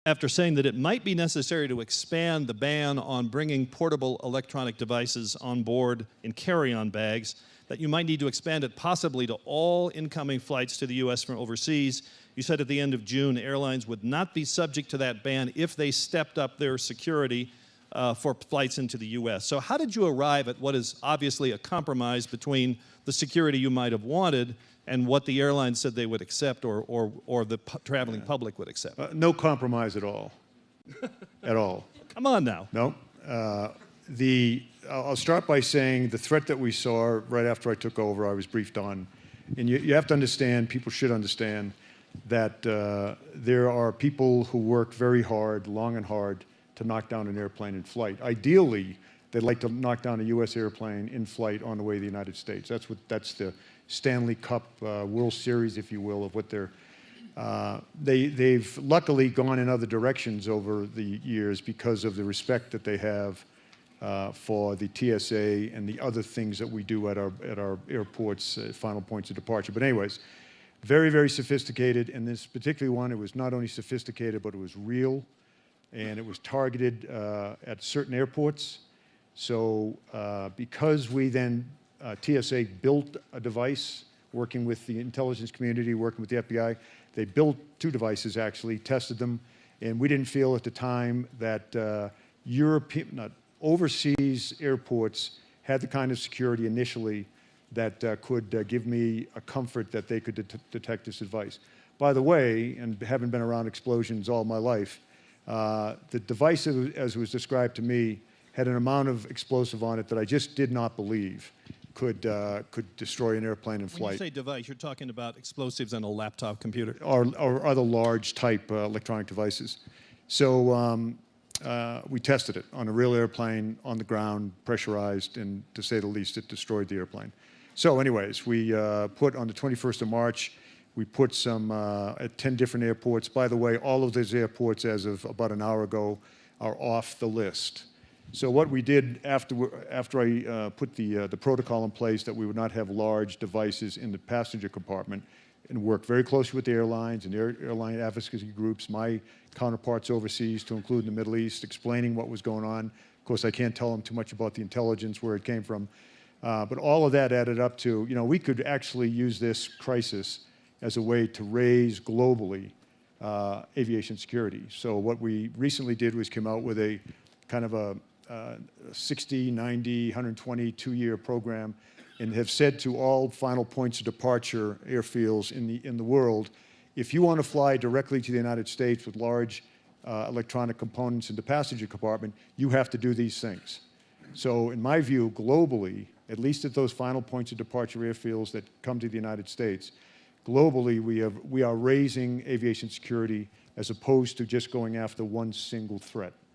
after saying that it might be necessary to expand the ban on bringing portable electronic devices on board in carry-on bags, that you might need to expand it possibly to all incoming flights to the U.S. from overseas. You said at the end of June airlines would not be subject to that ban if they stepped up their security for flights into the U.S. So how did you arrive at what is obviously a compromise between the security you might have wanted and what the airlines said they would accept or the traveling public would accept? No compromise at all. At all. Come on now. No. I'll start by saying the threat that we saw right after I took over, I was briefed on. And you have to understand, people should understand, that there are people who work very hard, long and hard, to knock down an airplane in flight. Ideally, they'd like to knock down a U.S. airplane in flight on the way to the United States. That's the Stanley Cup World Series, if you will, of what they've luckily gone in other directions over the years because of the respect that they have for the TSA and the other things that we do at our airports, final points of departure. But anyways, very, very sophisticated. And this particular one, it was not only sophisticated, but it was real. And it was targeted at certain airports. So because we then, TSA built a device working with the intelligence community, working with the FBI, they built 2 devices actually, tested them, and we didn't feel at the time that overseas airports had the kind of security initially that could give me a comfort that they could detect this device. By the way, and having been around explosions all my life, the device, as it was described to me, had an amount of explosive on it that I just did not believe could destroy an airplane in flight. When you say device, you're talking about explosives on a laptop computer? Or other large type electronic devices. So we tested it on a real airplane, on the ground, pressurized, and to say the least, it destroyed the airplane. So anyways, we put on the 21st of March, we put some at 10 different airports. By the way, all of those airports, as of about an hour ago, are off the list. So what we did after I put the protocol in place that we would not have large devices in the passenger compartment, and worked very closely with the airlines and airline advocacy groups, my counterparts overseas, to include in the Middle East, explaining what was going on. Of course, I can't tell them too much about the intelligence, where it came from. But all of that added up to, we could actually use this crisis as a way to raise globally aviation security. So what we recently did was come out with a kind of a 60, 90, 120, 2-year program, and have said to all final points of departure airfields in the world, if you want to fly directly to the United States with large electronic components in the passenger compartment, you have to do these things. So in my view, globally, at least at those final points of departure airfields that come to the United States, globally we are raising aviation security as opposed to just going after one single threat.